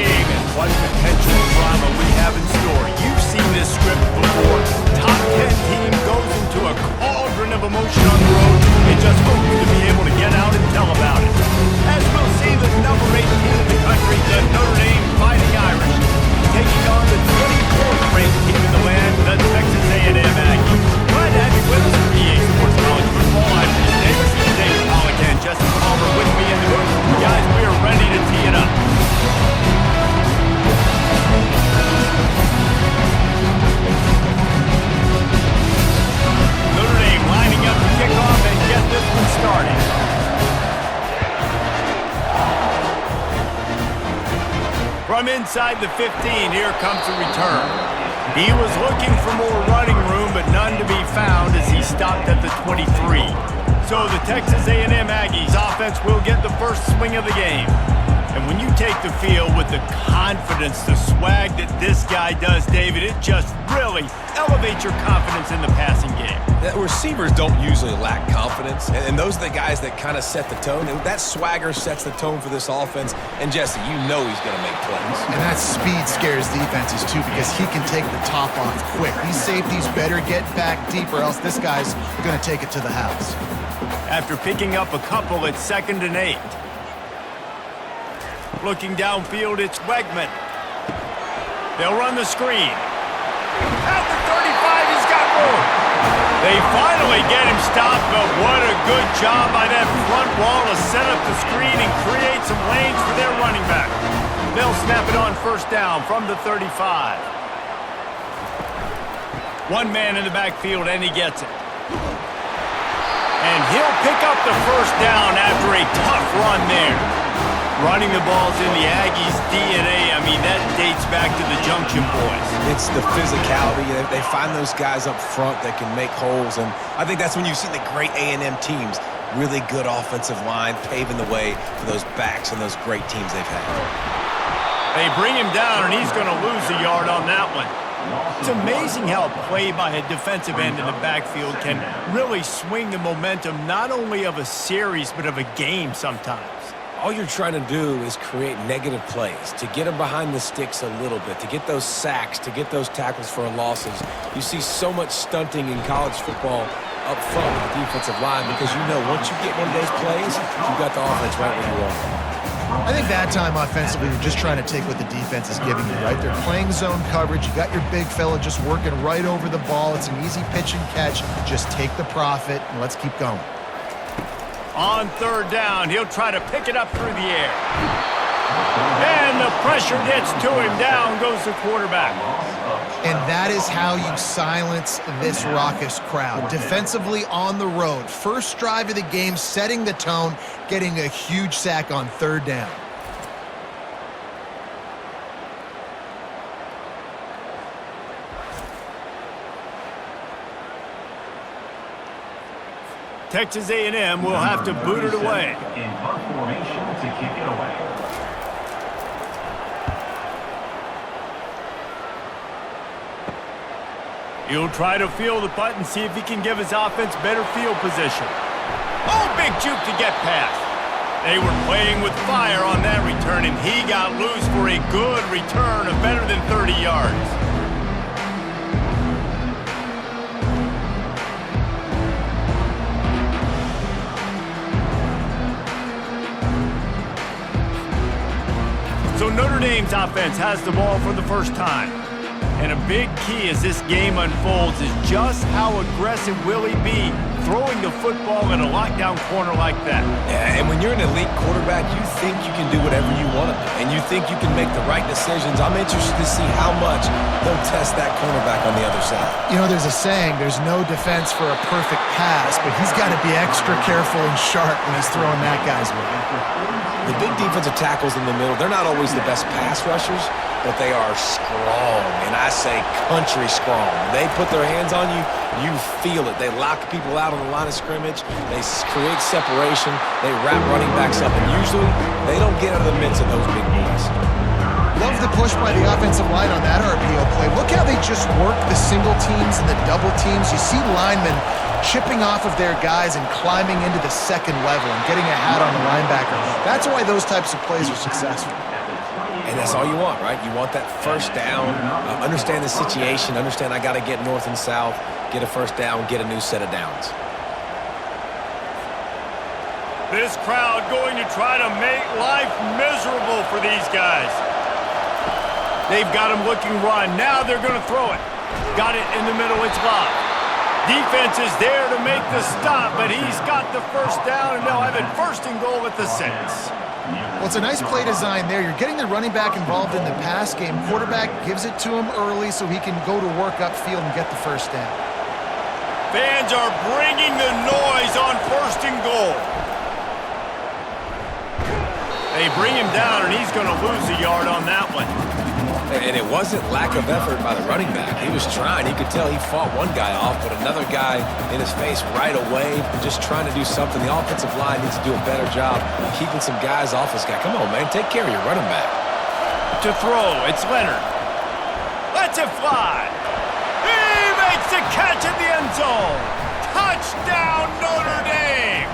game, and what potential drama we have in store. You've seen this script before. Top 10 team goes into a cauldron of emotion on the road and just hopes to be able to get out and tell about it. As we'll see, the number 8 team in the country, the Notre Dame Fighting Irish, taking on the 24th ranked team in the land, the Texas A&M Aggies. Glad to have you with us for EA Sports College Football. I'm Chris Davis, David Pollock, and Justin Palmer with me in the room. Guys, we are ready to tee it up. Notre Dame lining up to kick off and get this one started. From inside the 15, here comes the return. He was looking for more running room, but none to be found as he stopped at the 23. So the Texas A&M Aggies offense will get the first swing of the game. And when you take the field with the confidence, the swag that this guy does, David, it just really elevates your confidence in the passing game. The receivers don't usually lack confidence, and those are the guys that kind of set the tone. And that swagger sets the tone for this offense. And Jesse, you know he's going to make plays. And that speed scares defenses too, because he can take the top off quick. These safeties better get back deep, or else this guy's going to take it to the house. After picking up a couple, it's 2nd and 8. Looking downfield, it's Wegman. They'll run the screen. At the 35, he's got more. They finally get him stopped, but what a good job by that front wall to set up the screen and create some lanes for their running back. They'll snap it on first down from the 35. One man in the backfield, and he gets it. And he'll pick up the first down after a tough run there. Running the ball's in the Aggies' DNA. I mean, that dates back to the Junction Boys. It's the physicality. They find those guys up front that can make holes, and I think that's when you've seen the great A&M teams. Really good offensive line, paving the way for those backs and those great teams they've had. They bring him down, and he's going to lose a yard on that one. It's amazing how a play by a defensive end in the backfield can really swing the momentum not only of a series, but of a game sometimes. All you're trying to do is create negative plays, to get them behind the sticks a little bit, to get those sacks, to get those tackles for losses. You see so much stunting in college football up front with the defensive line because you know once you get one of those plays, you've got the offense right where you want. I think that time offensively, you're just trying to take what the defense is giving you, right? They're playing zone coverage. You got your big fella just working right over the ball. It's an easy pitch and catch. Just take the profit and let's keep going. On third down, he'll try to pick it up through the air. And the pressure gets to him. Down goes the quarterback. And that is how you silence this raucous crowd. Defensively on the road. First drive of the game, setting the tone, getting a huge sack on third down. Texas A&M will have to boot it away. In punt formation to kick it away. He'll try to field the punt and see if he can give his offense better field position. Oh, big juke to get past. They were playing with fire on that return, and he got loose for a good return of better than 30 yards. So Notre Dame's offense has the ball for the first time. And a big key as this game unfolds is just how aggressive will he be throwing the football in a lockdown corner like that. Yeah, and when you're an elite quarterback, you think you can do whatever you want to do, and you think you can make the right decisions. I'm interested to see how much they'll test that cornerback on the other side. You know, there's a saying, there's no defense for a perfect pass, but he's got to be extra careful and sharp when he's throwing that guy's way. The big defensive tackles in the middle, they're not always the best pass rushers, but they are strong, and I say country strong. They put their hands on you, you feel it. They lock people out on the line of scrimmage. They create separation. They wrap running backs up, and usually they don't get out of the midst of those big boys. Love the push by the offensive line on that RPO play. Look how they just work the single teams and the double teams. You see linemen chipping off of their guys and climbing into the second level and getting a hat on the linebacker. That's why those types of plays are successful. And that's all you want, right? You want that first down, understand the situation, understand I got to get north and south, get a first down, get a new set of downs. This crowd going to try to make life miserable for these guys. They've got him looking run. Now they're going to throw it. Got it in the middle. It's live. Defense is there to make the stop, but he's got the first down, and they'll have it first and goal at the 6. Well, it's a nice play design there. You're getting the running back involved in the pass game. Quarterback gives it to him early so he can go to work upfield and get the first down. Fans are bringing the noise on first and goal. They bring him down, and he's going to lose a yard on that one. And it wasn't lack of effort by the running back. He was trying. He could tell he fought one guy off, but another guy in his face right away, just trying to do something. The offensive line needs to do a better job keeping some guys off this guy. Come on, man. Take care of your running back. To throw, it's Leonard. Lets it fly. He makes the catch in the end zone. Touchdown, Notre Dame.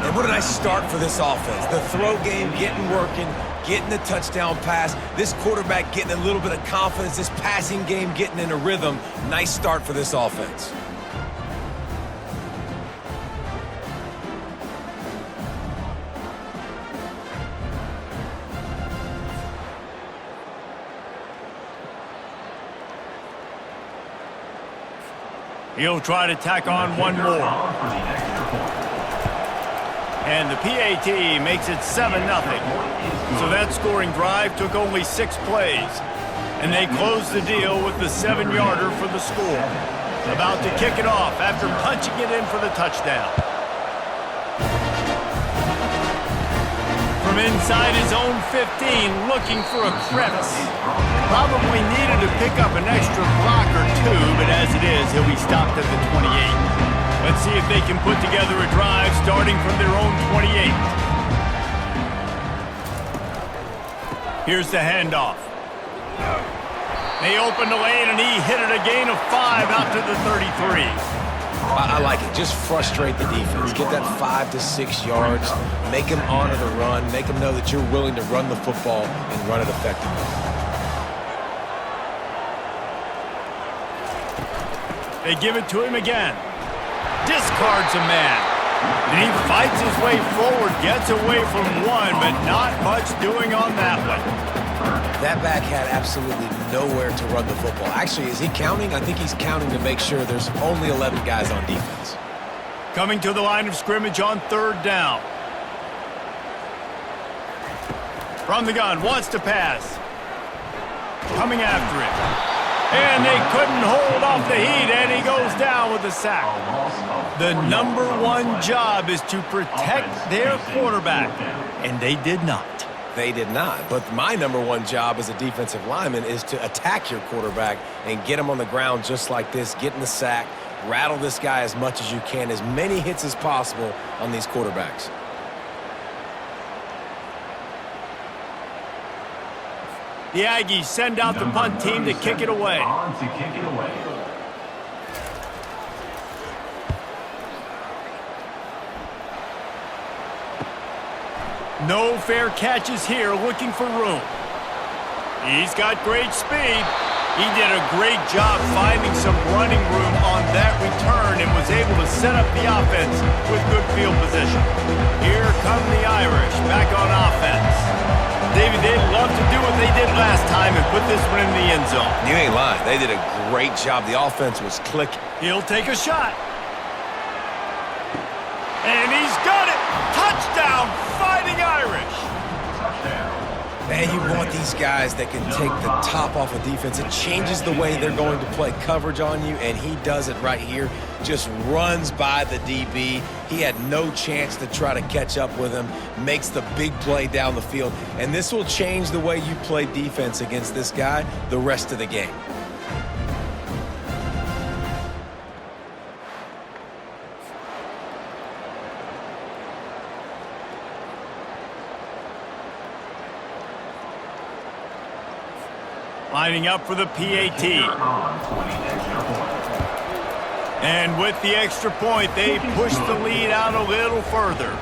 And what a nice start for this offense. The throw game getting working, getting the touchdown pass. This quarterback getting a little bit of confidence. This passing game getting in a rhythm. Nice start for this offense. He'll try to tack on one more. And the PAT makes it 7-0. So that scoring drive took only 6 plays. And they closed the deal with the 7-yarder for the score. About to kick it off after punching it in for the touchdown. From inside his own 15, looking for a crevice. Probably needed to pick up an extra block or 2, but as it is, he'll be stopped at the 28. Let's see if they can put together a drive starting from their own 28. Here's the handoff. They opened the lane, and he hit it a gain of 5 out to the 33. I like it. Just frustrate the defense. Get that 5 to 6 yards. Make them honor the run. Make them know that you're willing to run the football and run it effectively. They give it to him again. Discards a man. And he fights his way forward, gets away from one, but not much doing on that one. That back had absolutely nowhere to run the football. Actually, is he counting? I think he's counting to make sure there's only 11 guys on defense. Coming to the line of scrimmage on 3rd down. From the gun, wants to pass. Coming after it. And they couldn't hold off the heat, and he goes down with a sack. The number 1 job is to protect their quarterback, and they did not. They did not. But my number 1 job as a defensive lineman is to attack your quarterback and get him on the ground just like this, get in the sack, rattle this guy as much as you can, as many hits as possible on these quarterbacks. The Aggies send out the punt team to kick it away. No fair catches here, looking for room. He's got great speed. He did a great job finding some running room on that return and was able to set up the offense with good field position. Here come the Irish back on offense. David, they'd love to do what they did last time and put this one in the end zone. You ain't lying. They did a great job. The offense was clicking. He'll take a shot. And he's got it. Touchdown, Fighting Irish. Man, you want these guys that can take the top off of defense. It changes the way they're going to play coverage on you, and he does it right here. Just runs by the DB. He had no chance to try to catch up with him. Makes the big play down the field. And this will change the way you play defense against this guy the rest of the game. Lining up for the PAT. And with the extra point, they push the lead out a little further.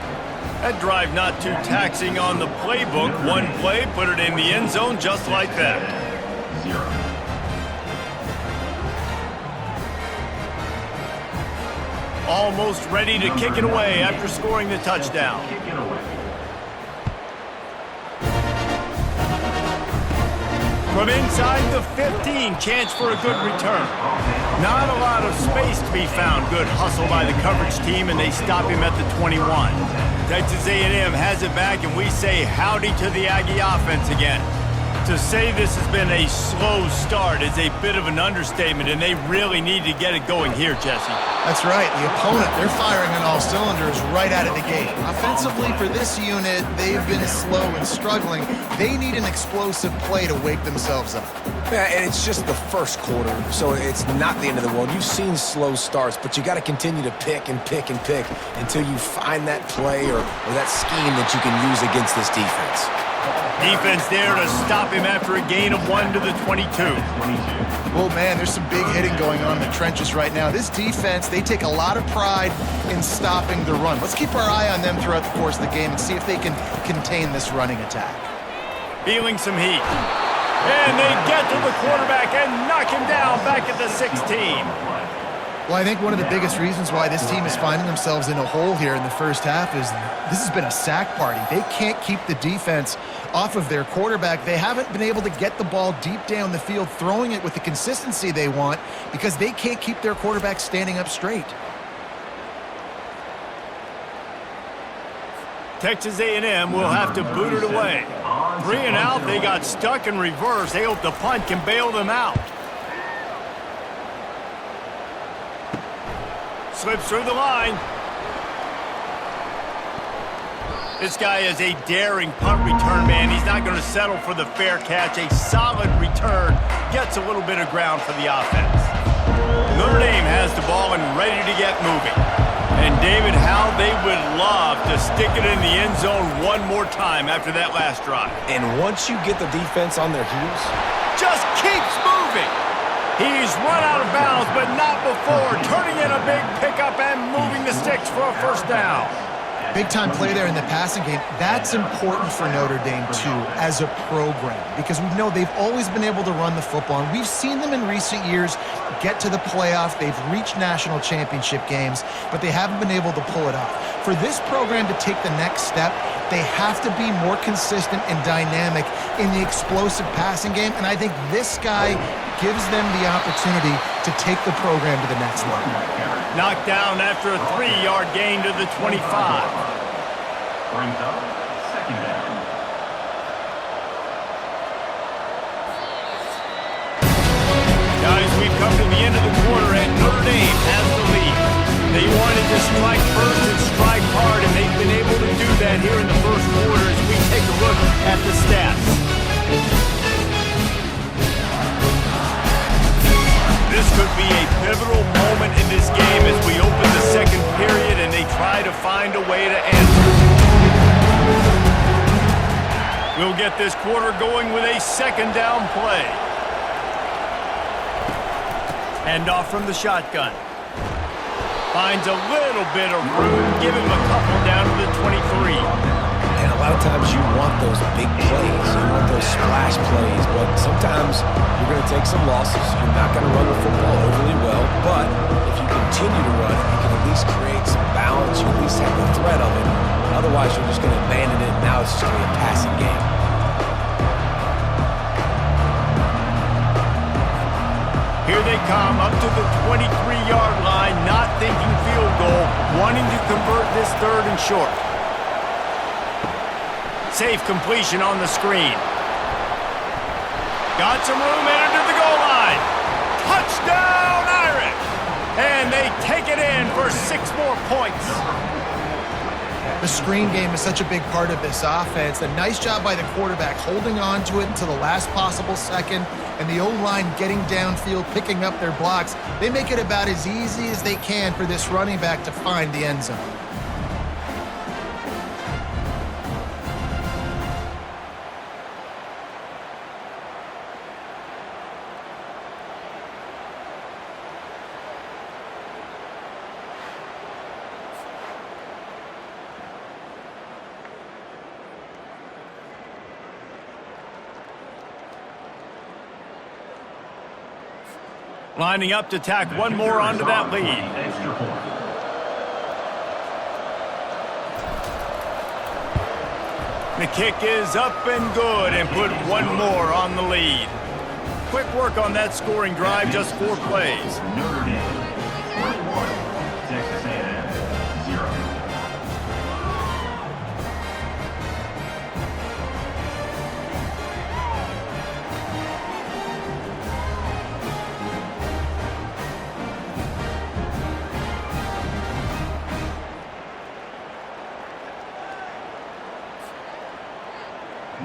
That drive not too taxing on the playbook. One play, put it in the end zone just like that. 0. Almost ready to kick it away after scoring the touchdown. Kick it away. From inside the 15, chance for a good return. Not a lot of space to be found. Good hustle by the coverage team, and they stop him at the 21. Texas A&M has it back, and we say howdy to the Aggie offense again. To say this has been a slow start is a bit of an understatement, and they really need to get it going here, Jesse. That's right. The opponent, they're firing on all cylinders right out of the gate. Offensively, for this unit, they've been slow and struggling. They need an explosive play to wake themselves up. Yeah, and it's just the first quarter, so it's not the end of the world. You've seen slow starts, but you got to continue to pick and pick and pick until you find that play or that scheme that you can use against this defense. Defense there to stop him after a gain of 1 to the 22. Oh, man, there's some big hitting going on in the trenches right now. This defense, they take a lot of pride in stopping the run. Let's keep our eye on them throughout the course of the game and see if they can contain this running attack. Feeling some heat. And they get to the quarterback and knock him down back at the 16. Well, I think one of the biggest reasons why this team is finding themselves in a hole here in the first half is this has been a sack party. They can't keep the defense off of their quarterback. They haven't been able to get the ball deep down the field, throwing it with the consistency they want because they can't keep their quarterback standing up straight. Texas A&M will have to boot it away. 3 and out, they got stuck in reverse. They hope the punt can bail them out. Slips through the line. This guy is a daring punt return man. He's not going to settle for the fair catch. A solid return. Gets a little bit of ground for the offense. Notre Dame has the ball and ready to get moving. And David, how they would love to stick it in the end zone one more time after that last drive. And once you get the defense on their heels, just keeps moving. He's run out of bounds, but not before. Turning in a big pickup and moving the sticks for a first down. Big-time play there in the passing game. That's important for Notre Dame, too, as a program, because we know they've always been able to run the football, and we've seen them in recent years get to the playoff. They've reached national championship games, but they haven't been able to pull it off. For this program to take the next step, they have to be more consistent and dynamic in the explosive passing game, and I think this guy gives them the opportunity to take the program to the next level. Knocked down after a 3-yard gain to the 25. Brings up second down. Guys, we've come to the end of the quarter, and Notre Dame has the lead. They wanted to strike first and strike hard, and they've been able to do that here in the first quarter as we take a look at the stats. This could be a pivotal moment in this game as we open the second period and they try to find a way to answer. We'll get this quarter going with a second down play. Handoff from the shotgun. Finds a little bit of room, give him a couple down to the 23. and a lot of times you want those big plays, you want those splash plays, but sometimes you're going to take some losses. You're not going to run the football overly well, but if you continue to run it, you can at least create some balance. You at least have the threat of it. Otherwise, you're just going to abandon it, and now it's just going to be a passing game. Here they come up to the 23-yard line, not thinking field goal, wanting to convert this third and short. Safe completion on the screen. Got some room, entered the goal line. Touchdown, Irish! And they take it in for 6 more points. The screen game is such a big part of this offense. A nice job by the quarterback holding on to it until the last possible second, and the O-line getting downfield, picking up their blocks. They make it about as easy as they can for this running back to find the end zone. Lining up to tack one more onto that lead. Extra point. The kick is up and good and put one more on the lead. Quick work on that scoring drive, just 4 plays. Notre Dame 21, Texas A&M 0.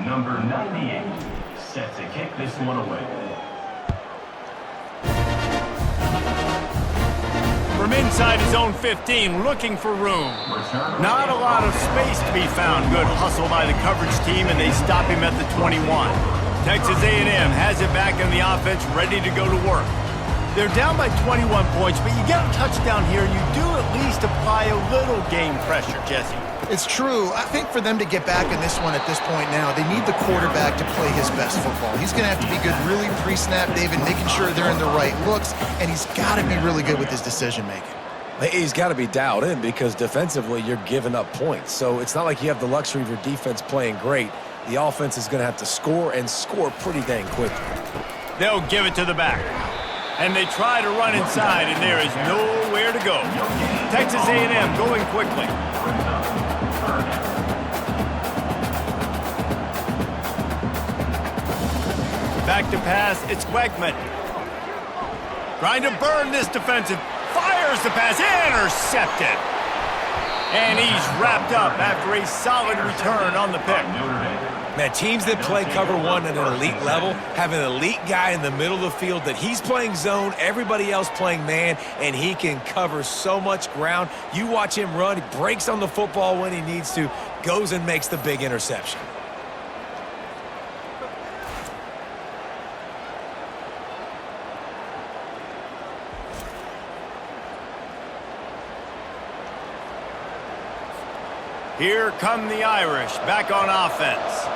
Number 98, set to kick this one away. From inside his own 15, looking for room. Not a lot of space to be found. Good hustle by the coverage team, and they stop him at the 21. Texas A&M has it back in the offense, ready to go to work. They're down by 21 points, but you get a touchdown here, you do at least apply a little game pressure, Jesse. It's true. I think for them to get back in this one at this point now, they need the quarterback to play his best football. He's going to have to be good really pre-snap, David, making sure they're in the right looks, and he's got to be really good with his decision-making. He's got to be dialed in because defensively you're giving up points. So it's not like you have the luxury of your defense playing great. The offense is going to have to score and score pretty dang quickly. They'll give it to the back. And they try to run inside, and there is nowhere to go. Texas A&M going quickly. Back to pass, it's Wegman. Trying to burn this defensive. Fires the pass, intercepted. And he's wrapped up after a solid return on the pick. Man, teams that play cover one at an elite level have an elite guy in the middle of the field that he's playing zone, everybody else playing man, and he can cover so much ground. You watch him run, he breaks on the football when he needs to, goes and makes the big interception. Here come the Irish, back on offense.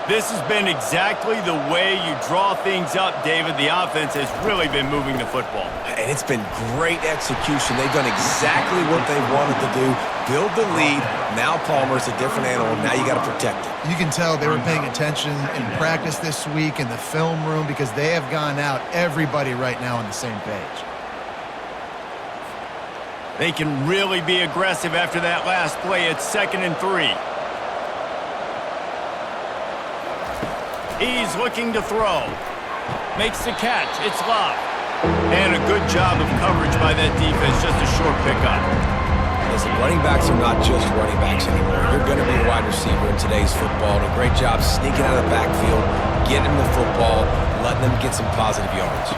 This has been exactly the way you draw things up, David. The offense has really been moving the football. And it's been great execution. They've done exactly what they wanted to do, build the lead. Now Palmer's a different animal. Now you got to protect it. You can tell they were paying attention in practice this week in the film room because they have gone out, everybody right now on the same page. They can really be aggressive after that last play. It's 2nd and 3. He's looking to throw. Makes the catch. It's Love. And a good job of coverage by that defense. Just a short pickup. Listen, running backs are not just running backs anymore. You're going to be a wide receiver in today's football. A great job sneaking out of the backfield, getting him the football, letting them get some positive yards.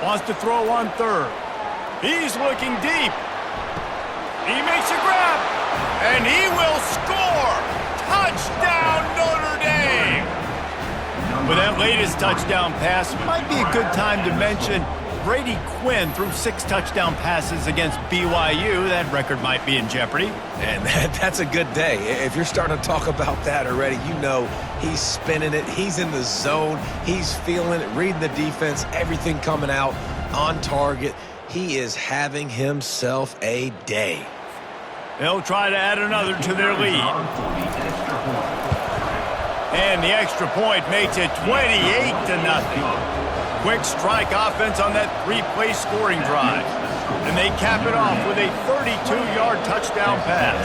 Wants to throw on 3rd. He's looking deep. He makes a grab. And he will score. Touchdown, Notre Dame. With that latest touchdown pass, might be a good time to mention Brady Quinn threw 6 touchdown passes against BYU. That record might be in jeopardy. And that's a good day. If you're starting to talk about that already, you know he's spinning it. He's in the zone. He's feeling it, reading the defense, everything coming out on target. He is having himself a day. They'll try to add another to their lead. And the extra point makes it 28-0. Quick strike offense on that 3-play scoring drive. And they cap it off with a 32-yard touchdown pass.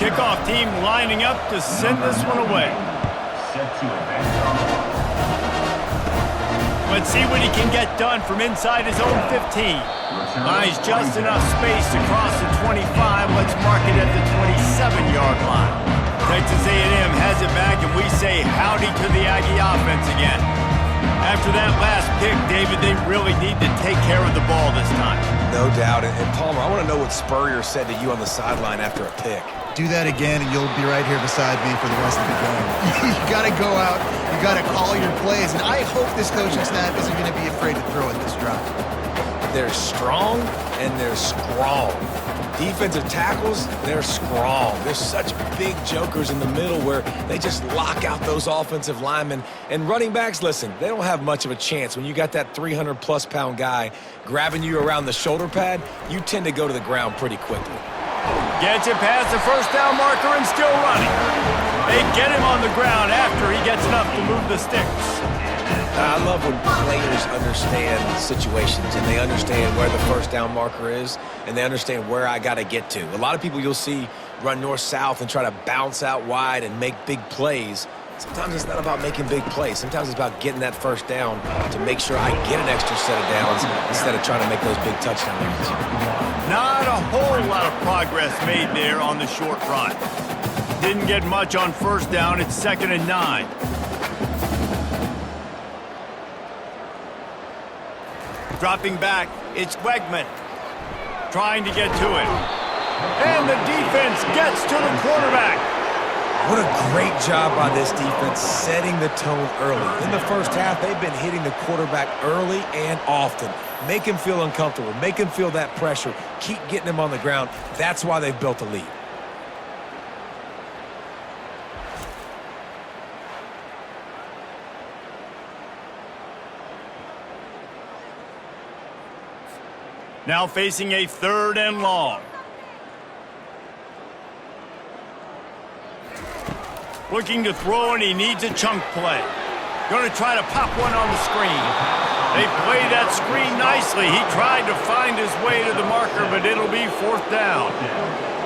Kickoff team lining up to send this one away. Let's see what he can get done from inside his own 15. Buys just enough space to cross the 25. Let's mark it at the 27-yard line. Texas A&M has it back, and we say howdy to the Aggie offense again. After that last pick, David, they really need to take care of the ball this time. No doubt. And Palmer, I want to know what Spurrier said to you on the sideline after a pick. Do that again, and you'll be right here beside me for the rest of the game. You got to go out. You got to call your plays. And I hope this coaching staff isn't going to be afraid to throw at this drive. They're strong and they're strong. Defensive tackles, they're strong. There's such big jokers in the middle where they just lock out those offensive linemen. And running backs, listen, they don't have much of a chance. When you got that 300-plus pound guy grabbing you around the shoulder pad, you tend to go to the ground pretty quickly. Gets it past the first down marker and still running. They get him on the ground after he gets enough to move the sticks. I love when players understand situations and they understand where the first down marker is and they understand where I got to get to. A lot of people you'll see run north-south and try to bounce out wide and make big plays. Sometimes it's not about making big plays. Sometimes it's about getting that first down to make sure I get an extra set of downs instead of trying to make those big touchdown runs. Not a whole lot of progress made there on the short run. Didn't get much on first down. It's 2nd and 9. Dropping back, it's Wegman. Trying to get to it. And the defense gets to the quarterback. What a great job by this defense setting the tone early. In the first half, they've been hitting the quarterback early and often. Make him feel uncomfortable. Make him feel that pressure. Keep getting him on the ground. That's why they've built a lead. Now facing a 3rd and long. Looking to throw, and he needs a chunk play. Going to try to pop one on the screen. They play that screen nicely. He tried to find his way to the marker, but it'll be 4th down.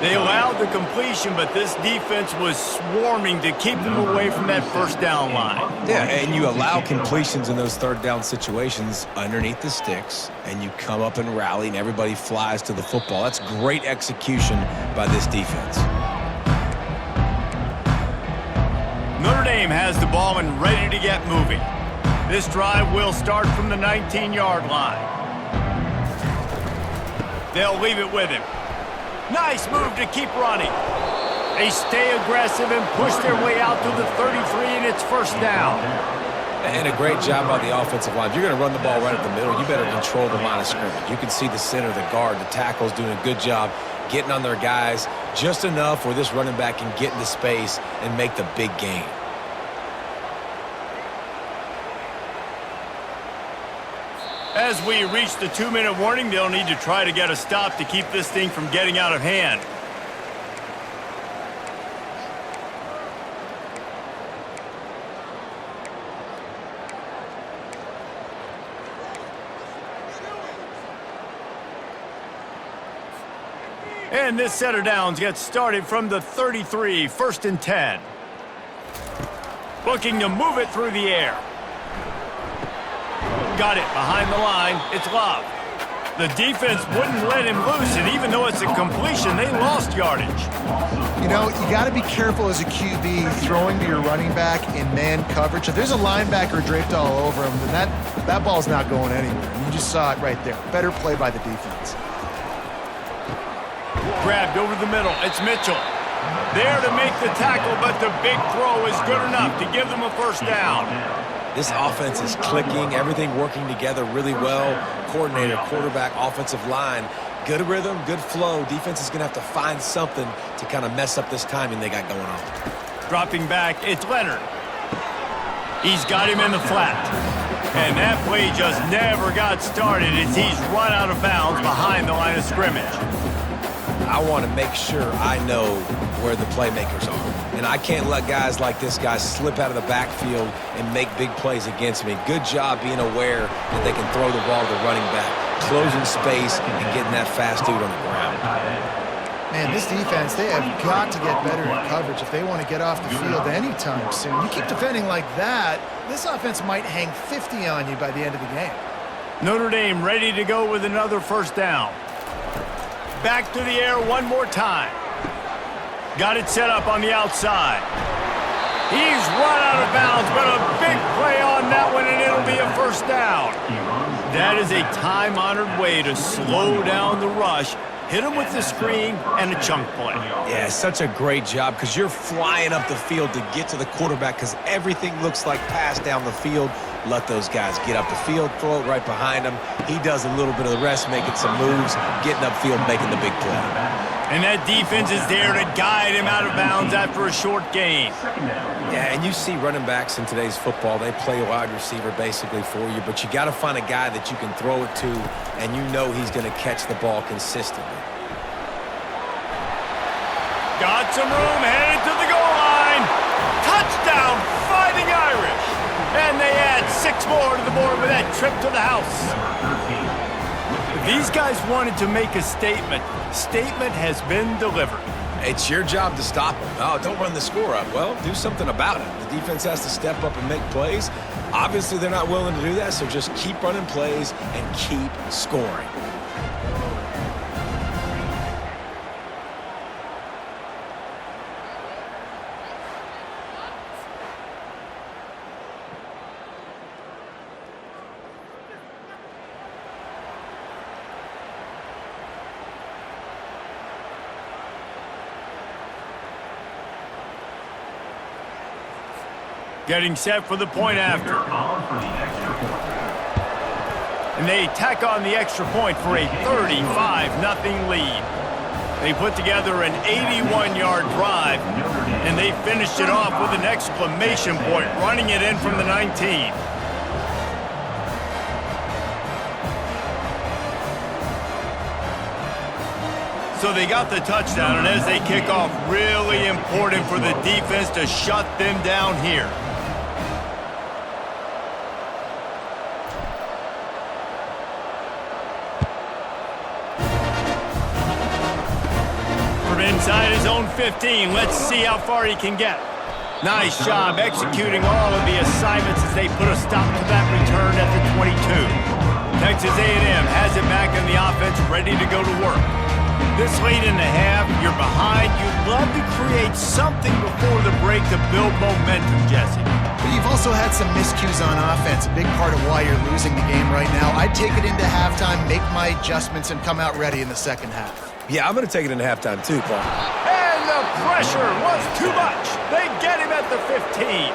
They allowed the completion, but this defense was swarming to keep them away from that first down line. Yeah, and you allow completions in those 3rd down situations underneath the sticks, and you come up and rally, and everybody flies to the football. That's great execution by this defense. Notre Dame has the ball and ready to get moving. This drive will start from the 19-yard line. They'll leave it with him. Nice move to keep running. They stay aggressive and push their way out to the 33, and it's 1st down. And a great job by the offensive line. If you're going to run the ball right up the middle, you better control the line of scrimmage. You can see the center, the guard, the tackle's doing a good job getting on their guys just enough where this running back can get into space and make the big gain. As we reach the 2-minute warning, they'll need to try to get a stop to keep this thing from getting out of hand. And this set of downs gets started from the 33, 1st and 10. Looking to move it through the air. Got it behind the line. It's Love. The defense wouldn't let him loose, and even though it's a completion, they lost yardage. You know, you got to be careful as a QB throwing to your running back in man coverage. If there's a linebacker draped all over him, then that ball's not going anywhere. You just saw it right there. Better play by the defense. Grabbed over the middle. It's Mitchell. There to make the tackle, but the big throw is good enough to give them a 1st down. This offense is clicking, everything working together really well. Coordinator, quarterback, offensive line, good rhythm, good flow. Defense is going to have to find something to kind of mess up this timing they got going on. Dropping back, it's Leonard. He's got him in the flat. And that play just never got started as he's run out of bounds behind the line of scrimmage. I want to make sure I know where the playmakers are. And I can't let guys like this guy slip out of the backfield and make big plays against me. Good job being aware that they can throw the ball to the running back, closing space and getting that fast dude on the ground. Man, this defense, they have got to get better in coverage if they want to get off the field anytime soon. You keep defending like that, this offense might hang 50 on you by the end of the game. Notre Dame ready to go with another 1st down. Back to the air one more time. Got it set up on the outside. He's run out of bounds, but a big play on that one, and it'll be a 1st down. That is a time-honored way to slow down the rush, hit him with the screen, and a chunk play. Yeah, such a great job because you're flying up the field to get to the quarterback because everything looks like pass down the field. let those guys get up the field, throw it right behind him. He does a little bit of the rest, making some moves, getting upfield, making the big play. And that defense is there to guide him out of bounds after a short gain. Yeah, and you see running backs in today's football, they play wide receiver basically for you, but you got to find a guy that you can throw it to, and you know he's going to catch the ball consistently. Got some room, headed to the goal line. Touchdown, Fighting Irish. And they add 6 more to the board with that trip to the house. These guys wanted to make a statement. Statement has been delivered. It's your job to stop them. Oh, don't run the score up. Well, do something about it. The defense has to step up and make plays. Obviously, they're not willing to do that, so just keep running plays and keep scoring. Getting set for the point after. And they tack on the extra point for a 35-0 lead. They put together an 81-yard drive, and they finished it off with an exclamation point, running it in from the 19. So they got the touchdown, and as they kick off, really important for the defense to shut them down here. From inside his own 15, let's see how far he can get. Nice job executing all of the assignments as they put a stop to that return at the 22. Texas A&M has it back in the offense, ready to go to work. This late in the half, you're behind. You'd love to create something before the break to build momentum, Jesse. But you've also had some miscues on offense, a big part of why you're losing the game right now. I'd take it into halftime, make my adjustments, and come out ready in the second half. Yeah, I'm going to take it into halftime too, Paul. And the pressure was too much. They get him at the 15.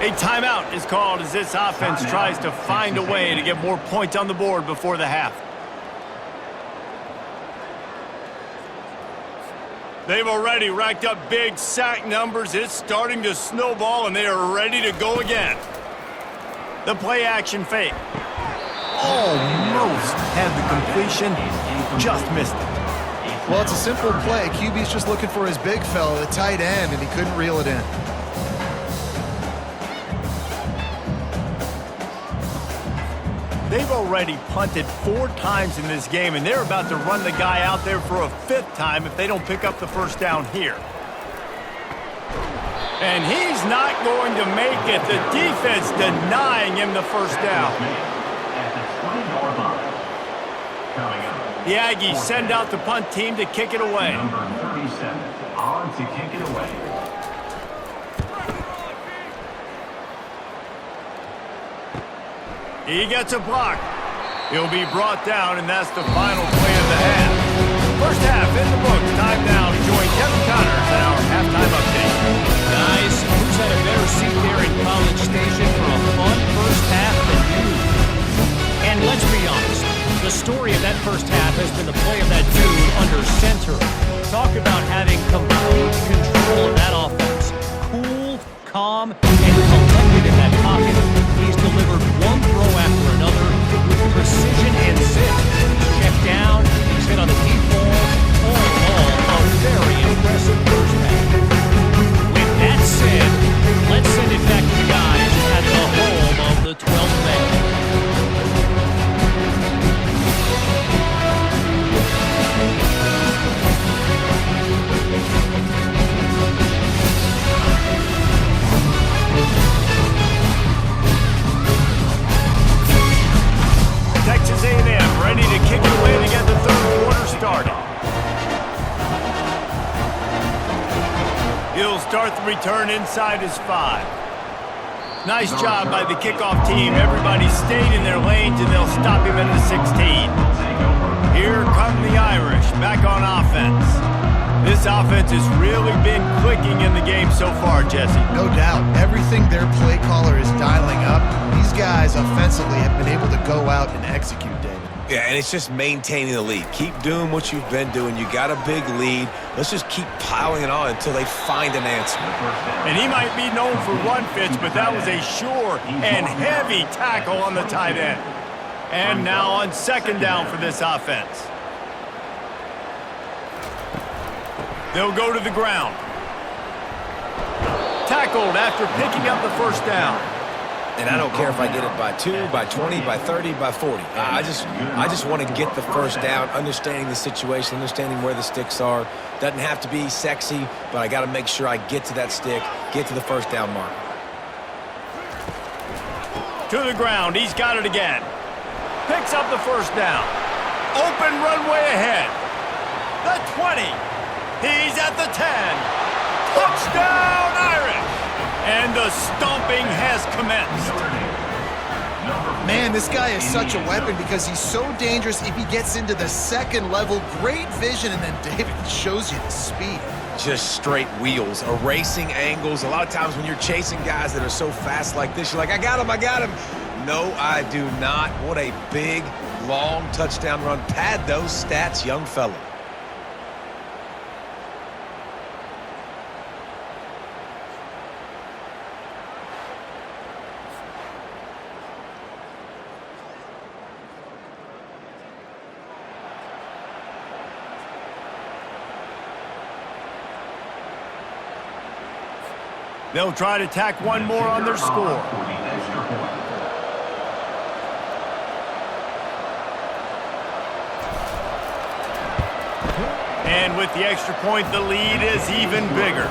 A timeout is called as this offense tries to find a way to get more points on the board before the half. They've already racked up big sack numbers. It's starting to snowball, and they are ready to go again. The play action fake. Almost had the completion, just missed it. Well, it's a simple play. QB's just looking for his big fella, the tight end, and he couldn't reel it in. They've already punted 4 times in this game, and they're about to run the guy out there for a 5th time if they don't pick up the first down here. And he's not going to make it. The defense denying him the first down. The Aggies send out the punt team to kick it away. Number 37 on to kick it away. He gets a block. He'll be brought down, and that's the final play of the half. First half in the books. Time now to join Kevin Connors in our halftime update. Guys, who's had a better seat there in College Station for a fun first half than you? And let's be honest, the story of that first half has been the play of that dude under center. Talk about having complete control of that offense. Cool, calm, and collected in that pocket. He's delivered one throw after another with precision and zip. Check down, he's hit on the deep ball. All in all, a very impressive first half. With that said, let's send it back to the guys at the home of the 12th man. Texas A&M ready to kick it away to get the third quarter started. He'll start the return inside his 5. Nice job by the kickoff team. Everybody stayed in their lanes, and they'll stop him at the 16. Here come the Irish back on offense. This offense has really been clicking in the game so far, Jesse. No doubt. Everything their play caller is dialing up, these guys offensively have been able to go out and execute, David. Yeah, and it's just maintaining the lead. Keep doing what you've been doing. You got a big lead. Let's just keep piling it on until they find an answer. And he might be known for run fits, but that was a sure and heavy tackle on the tight end. And now on second down for this offense. They'll go to the ground. Tackled after picking up the first down. And I don't care if I get it by 2, by 20, by 30, by 40. I just want to get the first down, understanding the situation, understanding where the sticks are. Doesn't have to be sexy, but I got to make sure I get to that stick, get to the first down mark. To the ground, he's got it again. Picks up the first down. Open runway ahead. The 20. He's at the 10. Touchdown, Irish! And the stomping has commenced. Man, this guy is such a weapon because he's so dangerous if he gets into the second level. Great vision, and then David shows you the speed. Just straight wheels, erasing angles. A lot of times when you're chasing guys that are so fast like this, you're like, I got him. No, I do not. What a big, long touchdown run. Pad those stats, young fella. They'll try to tack one more on their score. And with the extra point, the lead is even bigger.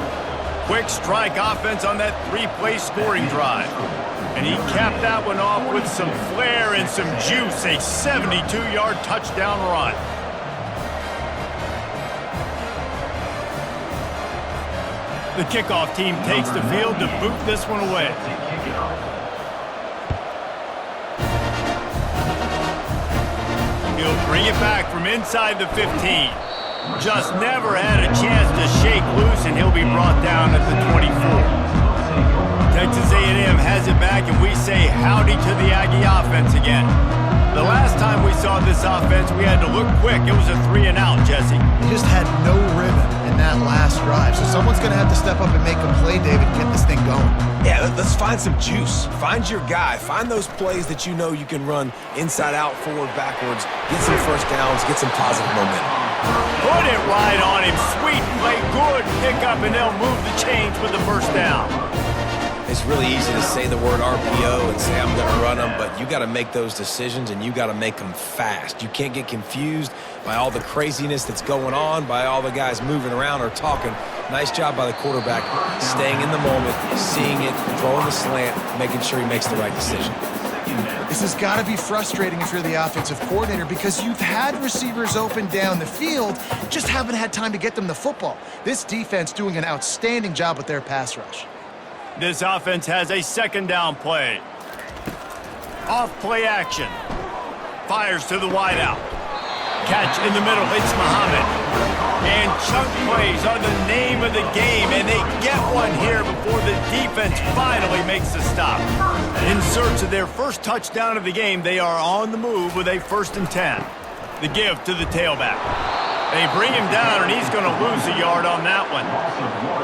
Quick strike offense on that 3-play scoring drive. And he capped that one off with some flair and some juice, a 72-yard touchdown run. The kickoff team takes the field to boot this one away. He'll bring it back from inside the 15. Just never had a chance to shake loose, and he'll be brought down at the 24. Texas A&M has it back, and we say howdy to the Aggie offense again. The last time we saw this offense, we had to look quick. It was a 3-and-out, Jesse. He just had no rhythm in that last drive. So someone's going to have to step up and make a play, David, and get this thing going. Yeah, let's find some juice. Find your guy. Find those plays that you know you can run inside out, forward, backwards. Get some first downs. Get some positive momentum. Put it right on him. Sweet play, good pickup, and they'll move the chains with the first down. It's really easy to say the word RPO and say I'm going to run them, but you got to make those decisions, and you got to make them fast. You can't get confused by all the craziness that's going on, by all the guys moving around or talking. Nice job by the quarterback, staying in the moment, seeing it, throwing the slant, making sure he makes the right decision. This has got to be frustrating if you're the offensive coordinator because you've had receivers open down the field, just haven't had time to get them the football. This defense doing an outstanding job with their pass rush. This offense has a second down play. Off play action. Fires to the wideout. Catch in the middle, it's Muhammad. And chunk plays are the name of the game, and they get one here before the defense finally makes the stop. In search of their first touchdown of the game, they are on the move with a 1st and 10. The give to the tailback. They bring him down, and he's going to lose a yard on that one.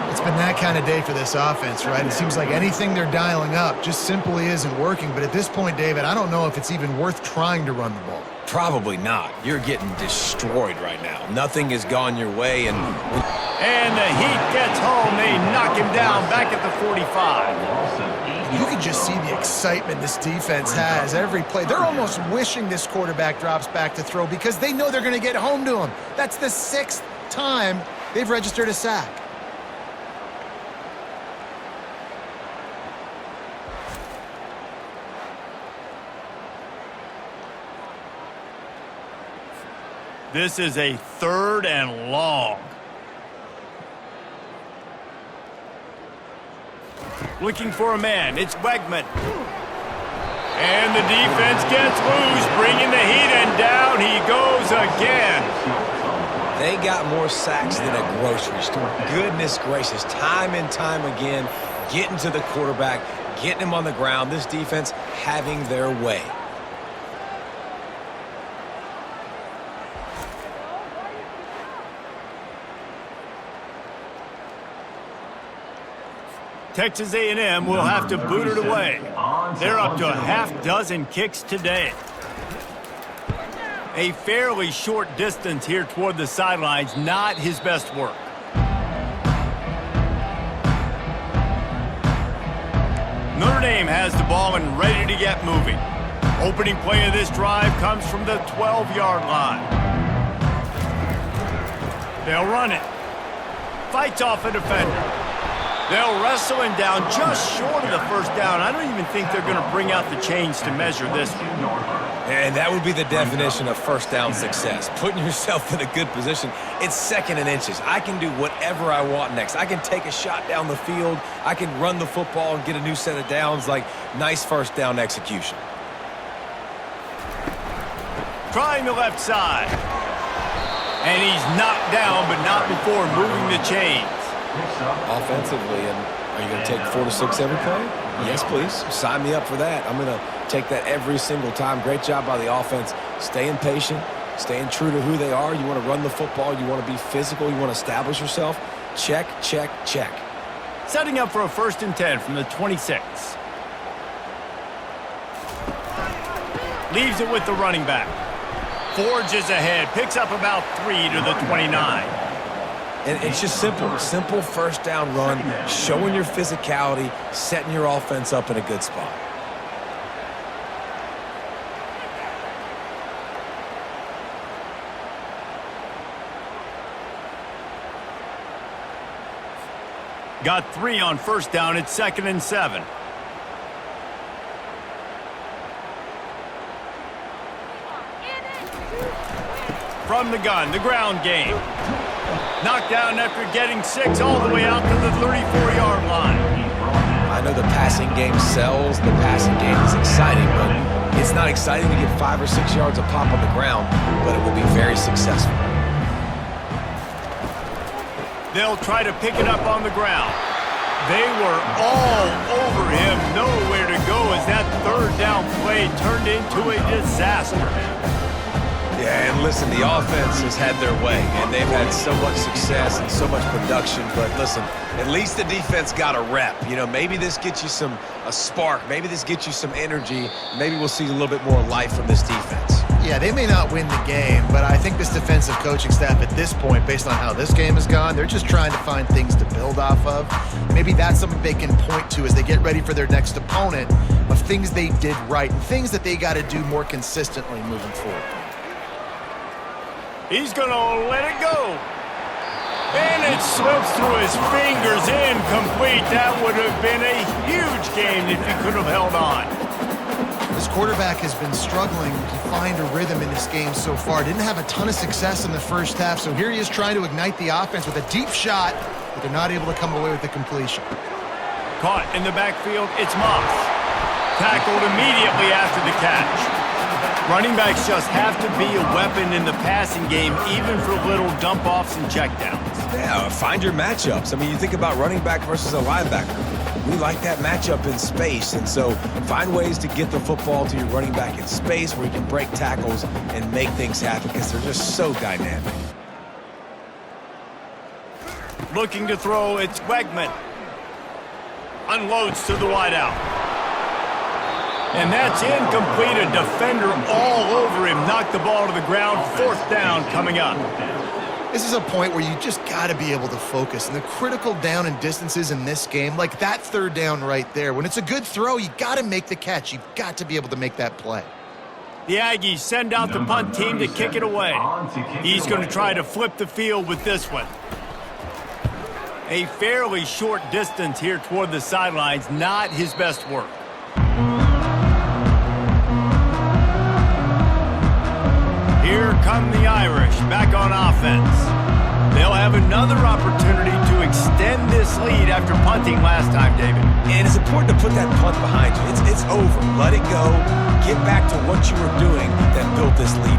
It's been that kind of day for this offense, right? It seems like anything they're dialing up just simply isn't working. But at this point, David, I don't know if it's even worth trying to run the ball. Probably not. You're getting destroyed right now. Nothing has gone your way, and the heat gets home. They knock him down back at the 45. You can just see the excitement this defense has every play. They're almost wishing this quarterback drops back to throw because they know they're going to get home to him. That's the 6th time they've registered a sack. This is a 3rd and long. Looking for a man. It's Wegman. And the defense gets loose, bringing the heat, and down he goes again. they got more sacks than a grocery store. Goodness gracious, time and time again, getting to the quarterback, getting him on the ground. This defense having their way. Texas A&M will have to boot it away. They're up to a half dozen kicks today. A fairly short distance here toward the sidelines, not his best work. Notre Dame has the ball and ready to get moving. Opening play of this drive comes from the 12-yard line. They'll run it. Fights off a defender. They'll wrestle him down just short of the first down. I don't even think they're going to bring out the chains to measure this one. And that would be the definition of first down success, putting yourself in a good position. It's second and inches. I can do whatever I want next. I can take a shot down the field. I can run the football and get a new set of downs. Like, nice first down execution. Trying the left side. And he's knocked down, but not before moving the chains. Offensively, and are you going to take 4 to 6 every play? Yes, please. Sign me up for that. I'm going to take that every single time. Great job by the offense. Staying patient, staying true to who they are. You want to run the football. You want to be physical. You want to establish yourself. Check, check, check. Setting up for a 1st and 10 from the 26. Leaves it with the running back. Forges ahead. Picks up about 3 to the 29. And it's just simple. Simple first down run, showing your physicality, setting your offense up in a good spot. Got 3 on first down. It's 2nd and 7. From the gun, the ground game. Knocked down after getting 6 all the way out to the 34-yard line. I know the passing game sells. The passing game is exciting, but it's not exciting to get 5 or 6 yards of pop on the ground, but it will be very successful. They'll try to pick it up on the ground. They were all over him, nowhere to go as that 3rd down play turned into a disaster. Yeah, and listen, the offense has had their way, and they've had so much success and so much production. But listen, at least the defense got a rep. You know, maybe this gets you a spark. Maybe this gets you some energy. Maybe we'll see a little bit more life from this defense. Yeah, they may not win the game, but I think this defensive coaching staff at this point, based on how this game has gone, they're just trying to find things to build off of. Maybe that's something they can point to as they get ready for their next opponent of things they did right and things that they got to do more consistently moving forward. He's going to let it go. And it slips through his fingers, incomplete. That would have been a huge game if he could have held on. This quarterback has been struggling to find a rhythm in this game so far. Didn't have a ton of success in the first half, so here he is trying to ignite the offense with a deep shot, but they're not able to come away with the completion. Caught in the backfield, it's Moss. Tackled immediately after the catch. Running backs just have to be a weapon in the passing game, even for little dump-offs and checkdowns. Yeah, find your matchups. I mean, you think about running back versus a linebacker. We like that matchup in space, and so find ways to get the football to your running back in space where you can break tackles and make things happen because they're just so dynamic. Looking to throw, it's Wegman. Unloads to the wideout. And that's incomplete. A defender all over him. Knocked the ball to the ground. 4th down coming up. This is a point where you just got to be able to focus. And the critical down and distances in this game, like that 3rd down right there, when it's a good throw, you got to make the catch. You've got to be able to make that play. The Aggies send out the punt team to kick it away. He's going to try to flip the field with this one. A fairly short distance here toward the sidelines. Not his best work. Here come the Irish back on offense. They'll have another opportunity to extend this lead after punting last time, David. And it's important to put that punt behind you. It's over. Let it go. Get back to what you were doing that built this lead.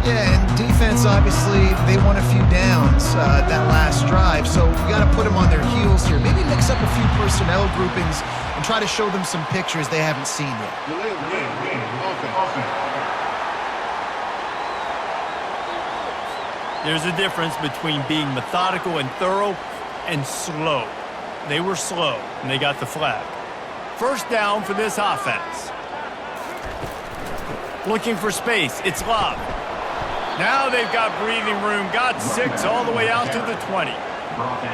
Yeah, and defense, obviously, they won a few downs that last drive, so we got to put them on their heels here. Maybe mix up a few personnel groupings and try to show them some pictures they haven't seen yet. There's a difference between being methodical and thorough and slow. They were slow, and they got the flag. First down for this offense. Looking for space. It's Love. Now they've got breathing room. Got 6 all the way out to the 20.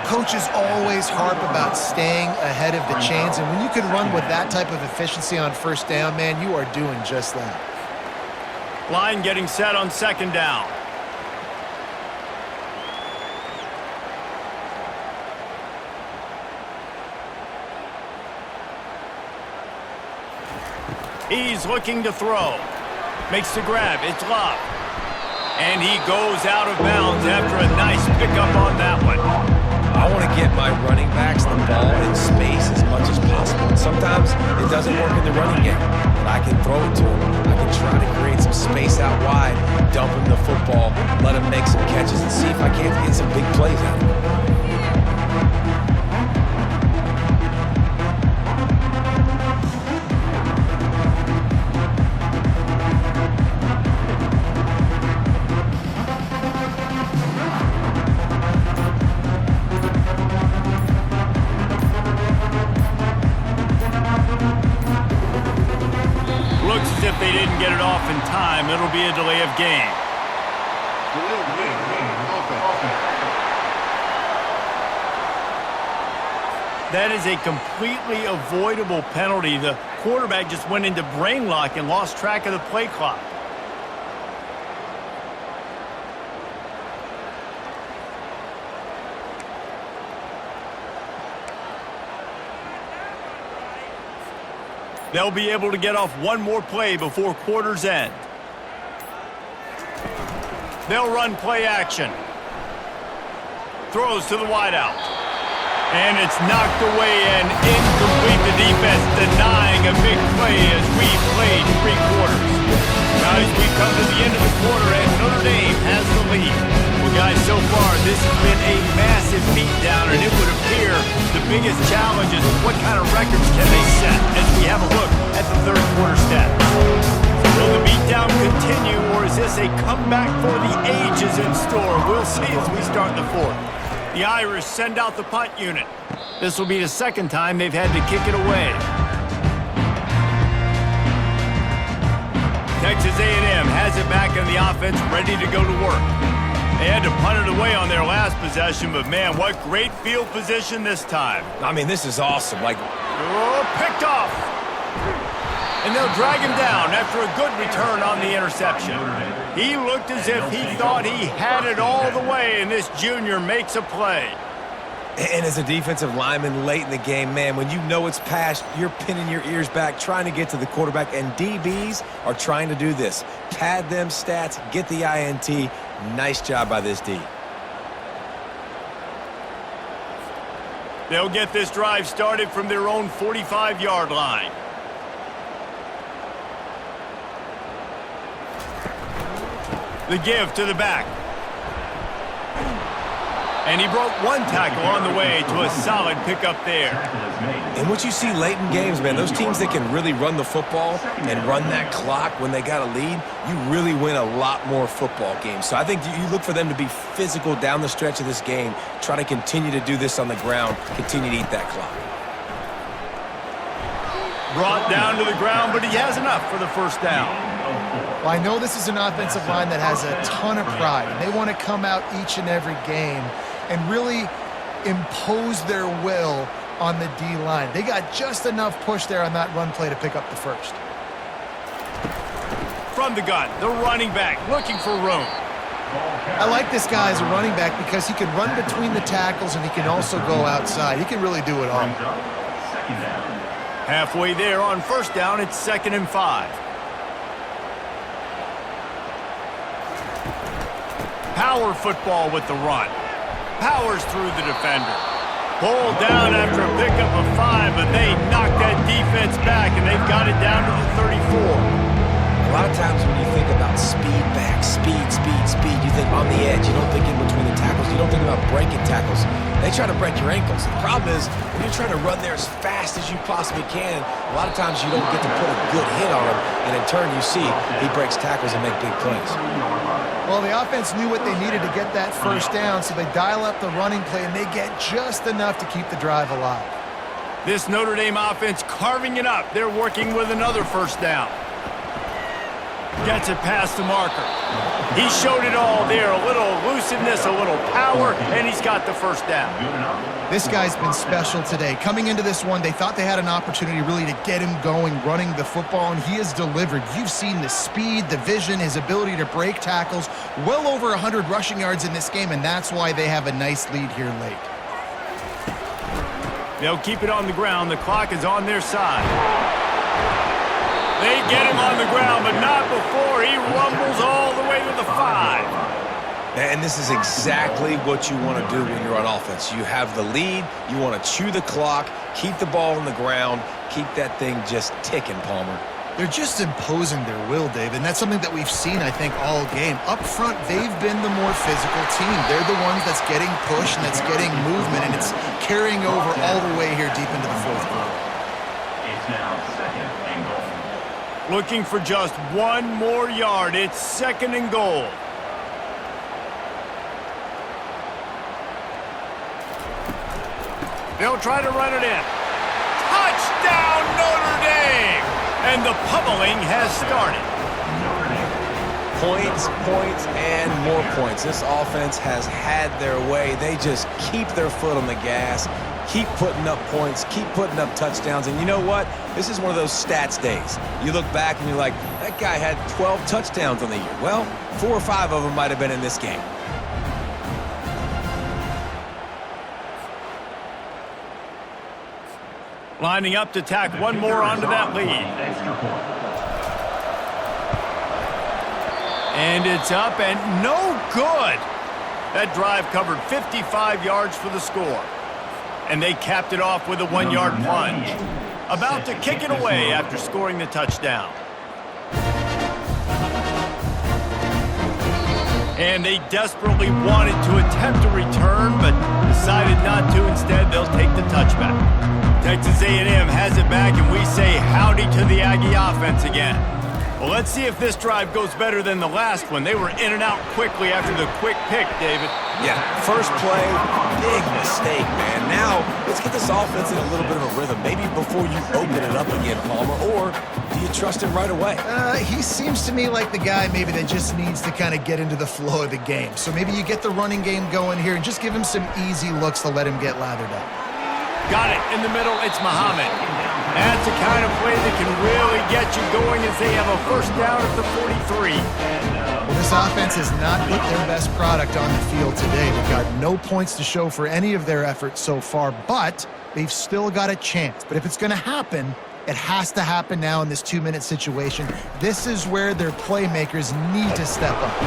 Coaches always harp about staying ahead of the chains, and when you can run with that type of efficiency on first down, man, you are doing just that. Line getting set on second down. He's looking to throw. Makes the grab. It's Love. And he goes out of bounds after a nice pickup on that one. I want to get my running backs the ball in space as much as possible. And sometimes it doesn't work in the running game, but I can throw it to him. I can try to create some space out wide, dump him the football, let him make some catches, and see if I can't get some big plays out of him. They didn't get it off in time. It'll be a delay of game. That is a completely avoidable penalty. The quarterback just went into brain lock and lost track of the play clock. They'll be able to get off one more play before quarter's end. They'll run play action. Throws to the wideout. And it's knocked away and incomplete. The defense denying a big play as we played 3 quarters. Guys, we come to the end of the quarter and Notre Dame has the lead. Well, guys, so far this has been a massive beatdown, and it would appear the biggest challenge is what kind of records can they set as we have a look at the third quarter stats. Will the beatdown continue, or is this a comeback for the ages in store? We'll see as we start the fourth. The Irish send out the punt unit. This will be the second time they've had to kick it away. Texas A&M has it back in the offense, ready to go to work. They had to punt it away on their last possession, but man, what great field position this time. I mean, this is awesome. Picked off. And they'll drag him down after a good return on the interception. He looked as if he thought he had it all the way, and this junior makes a play. And as a defensive lineman late in the game, man, when you know it's past, you're pinning your ears back, trying to get to the quarterback, and DBs are trying to do this. Pad them stats, get the INT. Nice job by this D. They'll get this drive started from their own 45-yard line. The give to the back. And he broke one tackle on the way to a solid pickup there. And what you see late in games, man, those teams that can really run the football and run that clock when they got a lead, you really win a lot more football games. So I think you look for them to be physical down the stretch of this game, try to continue to do this on the ground, continue to eat that clock. Brought down to the ground, but he has enough for the first down. Well, I know this is an offensive line that has a ton of pride, and they want to come out each and every game and really impose their will on the D-line. They got just enough push there on that run play to pick up the first. From the gun, the running back looking for room. I like this guy as a running back because he can run between the tackles and he can also go outside. He can really do it all. Halfway there on first down, it's 2nd and 5. Power football with the run. powers through the defender. Pulled down after a pickup of 5, but they knocked that defense back, and they've got it down to the 34. A lot of times when you think about speed back, speed, you think on the edge. You don't think in between the tackles. You don't think about breaking tackles. They try to break your ankles. The problem is when you're trying to run there as fast as you possibly can, a lot of times you don't get to put a good hit on him, and in turn you see he breaks tackles and make big plays. Well, the offense knew what they needed to get that first down, so they dial up the running play, and they get just enough to keep the drive alive. This Notre Dame offense carving it up. They're working with another first down. Gets it past the marker. He showed it all there. A little elusiveness, a little power, and he's got the first down. This guy's been special today. Coming into this one, they thought they had an opportunity really to get him going, running the football, and he has delivered. You've seen the speed, the vision, his ability to break tackles. Well over 100 rushing yards in this game, and that's why they have a nice lead here late. They'll keep it on the ground. The clock is on their side. They get him on the ground, but not before he rumbles all the way to the 5. And this is exactly what you want to do when you're on offense. You have the lead, you want to chew the clock, keep the ball on the ground, keep that thing just ticking, Palmer. They're just imposing their will, Dave, and that's something that we've seen, I think, all game. Up front, they've been the more physical team. They're the ones that's getting pushed and that's getting movement, and it's carrying over all the way here deep into the fourth quarter. It's now second and goal. Looking for just one more yard. It's second and goal. They'll try to run it in. Touchdown, Notre Dame! And the pummeling has started. Points, and more points. This offense has had their way. They just keep their foot on the gas, keep putting up points, keep putting up touchdowns. And you know what? This is one of those stats days. You look back and you're like, that guy had 12 touchdowns on the year. Well, 4 or 5 of them might have been in this game. Lining up to tack one more onto that lead. Extra point. And it's up and no good. That drive covered 55 yards for the score. And they capped it off with a 1-yard plunge. About to kick it away after scoring the touchdown. And they desperately wanted to attempt a return, but decided not to. Instead, they'll take the touchback. Texas A&M has it back, and we say howdy to the Aggie offense again. Well, let's see if this drive goes better than the last one. They were in and out quickly after the quick pick, David. Yeah, first play, big mistake, man. Now, let's get this offense in a little bit of a rhythm. Maybe before you open it up again, Palmer, or do you trust him right away? He seems to me like the guy maybe that just needs to kind of get into the flow of the game. So maybe you get the running game going here and just give him some easy looks to let him get lathered up. Got it in the middle. It's Muhammad. That's the kind of play that can really get you going as they have a first down at the 43. Well, this offense has not put their best product on the field today. They've got no points to show for any of their efforts so far, but they've still got a chance. But if it's going to happen, it has to happen now in this 2-minute situation. This is where their playmakers need to step up.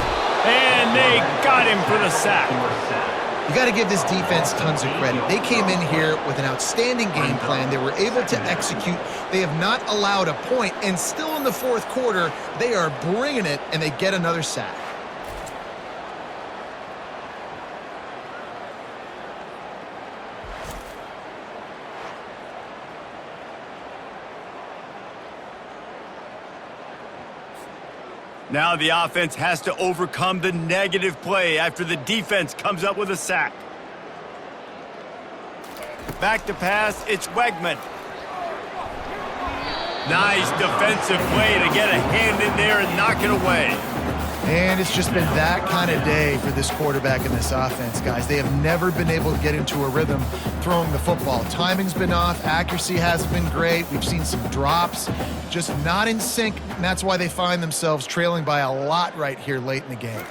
And they got him for the sack. You got to give this defense tons of credit. They came in here with an outstanding game plan. They were able to execute. They have not allowed a point, and still in the fourth quarter, they are bringing it, and they get another sack. Now the offense has to overcome the negative play after the defense comes up with a sack. Back to pass, it's Wegman. Nice defensive play to get a hand in there and knock it away. And it's just been that kind of day for this quarterback and this offense, guys. They have never been able to get into a rhythm throwing the football. Timing's been off. Accuracy hasn't been great. We've seen some drops. Just not in sync, and that's why they find themselves trailing by a lot right here late in the game.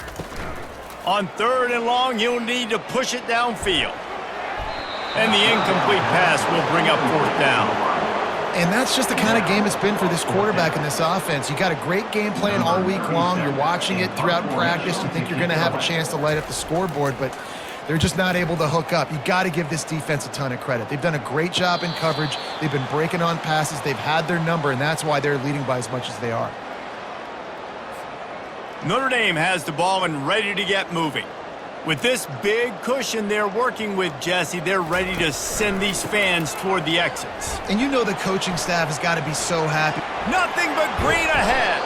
On 3rd and long, you'll need to push it downfield. And the incomplete pass will bring up 4th down. And that's just the kind of game it's been for this quarterback and this offense. You got a great game plan all week long. You're watching it throughout practice. You think you're going to have a chance to light up the scoreboard, but They're just not able to hook up. You got to give this defense a ton of credit. They've done a great job in coverage. They've been breaking on passes. They've had their number, and that's why they're leading by as much as they are. Notre Dame has the ball and ready to get moving. With this big cushion they're working with, Jesse, they're ready to send these fans toward the exits. And you know the coaching staff has got to be so happy. Nothing but green ahead.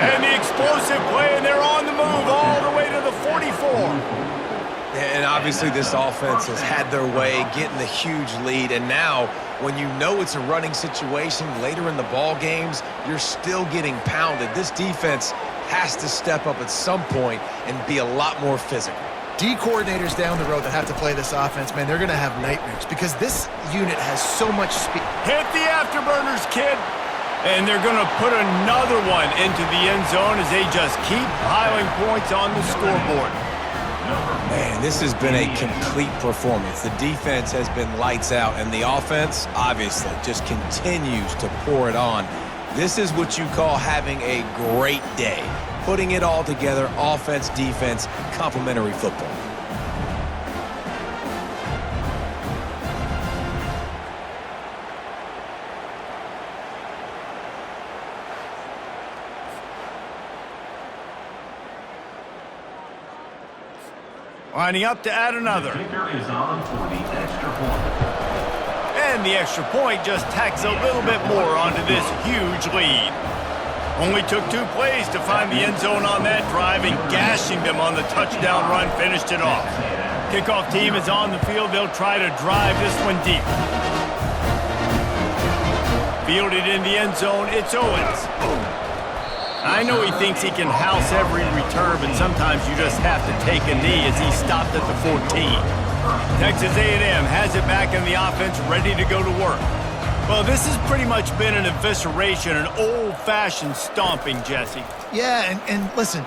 And the explosive play, and they're on the move all the way to the 44. And obviously this offense has had their way, getting the huge lead. And now, when you know it's a running situation later in the ball games, you're still getting pounded. This defense has to step up at some point and be a lot more physical. D coordinators down the road that have to play this offense, man, they're going to have nightmares because this unit has so much speed. Hit the afterburners, kid. And they're going to put another one into the end zone as they just keep piling points on the scoreboard. Man, this has been a complete performance. The defense has been lights out, and the offense, obviously, just continues to pour it on. This is what you call having a great day. Putting it all together, offense, defense, complementary football. Lining up to add another. Kicker is on for the extra point. And the extra point just tacks a little bit more onto this huge lead. Only took 2 plays to find the end zone on that drive, and gashing them on the touchdown run finished it off. Kickoff team is on the field. They'll try to drive this one deep. Fielded in the end zone, it's Owens. I know he thinks he can house every return, but sometimes you just have to take a knee as he stopped at the 14. Texas A&M has it back in the offense, ready to go to work. Well, this has pretty much been an evisceration, an old-fashioned stomping, Jesse. Yeah, and listen,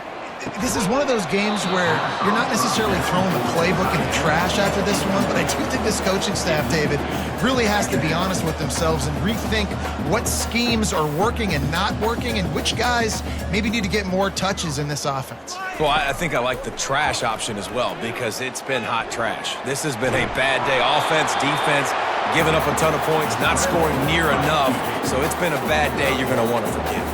this is one of those games where you're not necessarily throwing the playbook in the trash after this one, but I do think this coaching staff, David, really has to be honest with themselves and rethink what schemes are working and not working and which guys maybe need to get more touches in this offense. Well, I think I like the trash option as well because it's been hot trash. This has been a bad day. Offense, defense, giving up a ton of points, not scoring near enough. So it's been a bad day you're going to want to forgive.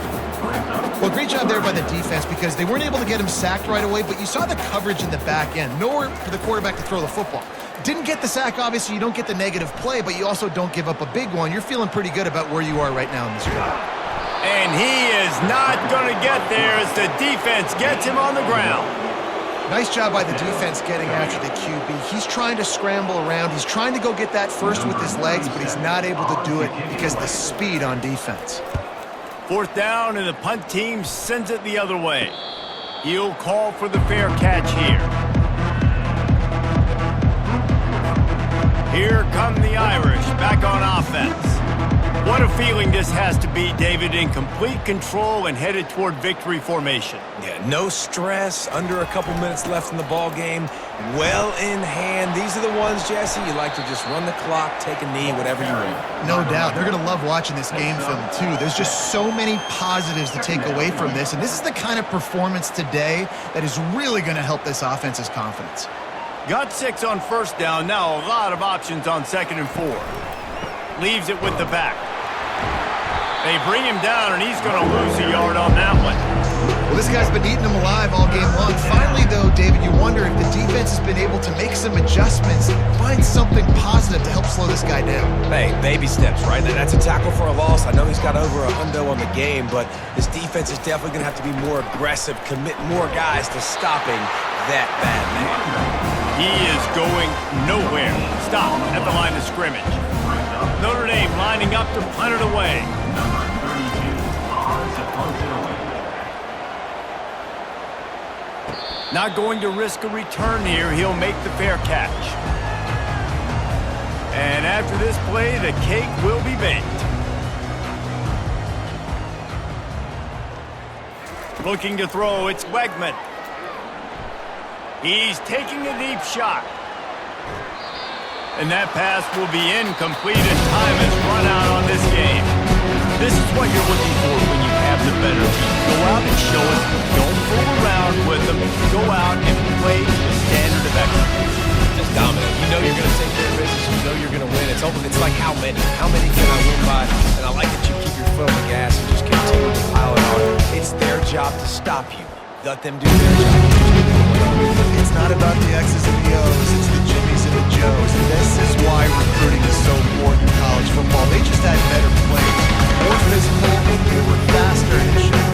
Well, great job there by the defense because they weren't able to get him sacked right away, but you saw the coverage in the back end. Nowhere for the quarterback to throw the football. Didn't get the sack, obviously. You don't get the negative play, but you also don't give up a big one. You're feeling pretty good about where you are right now in this game. And he is not going to get there as the defense gets him on the ground. Nice job by the defense getting after the QB. He's trying to scramble around. He's trying to go get that first with his legs, but he's not able to do it because of the speed on defense. 4th down, and the punt team sends it the other way. He'll call for the fair catch here. Here come the Irish back on offense. What a feeling this has to be, David, in complete control and headed toward victory formation. Yeah, no stress, under a couple minutes left in the ball game, well in hand. These are the ones, Jesse, you like to just run the clock, take a knee, whatever you want. No doubt. They're going to love watching this game film, too. There's just so many positives to take away from this, and this is the kind of performance today that is really going to help this offense's confidence. Got 6 on 1st down, now a lot of options on 2nd and 4. Leaves it with the back. They bring him down, and he's going to lose a yard on that one. Well, this guy's been eating them alive all game long. Finally, though, David, you wonder if the defense has been able to make some adjustments, find something positive to help slow this guy down. Hey, baby steps, right? That's a tackle for a loss. I know he's got over a hundo on the game, but this defense is definitely going to have to be more aggressive, commit more guys to stopping that bad man. He is going nowhere. Stop at the line of scrimmage. Notre Dame lining up to punt it away. Number 32 on to punt it away. Not going to risk a return here. He'll make the fair catch. And after this play, the cake will be baked. Looking to throw, it's Wegman. He's taking a deep shot. And that pass will be incomplete as time has run out on this game. This is what you're looking for when you have the better team. Go out and show it. Don't fool around with them. Go out and play to the standard of excellence. It's like how many? How many can I win by? And I like that you keep your foot on the gas and just continue to pile it on. It's their job to stop you. Let them do their job. It's not about the X's and the O's, it's the Jimmies and the Joes. And this is why recruiting is so important in college football. They just had better players, more physical, they were faster, and it showed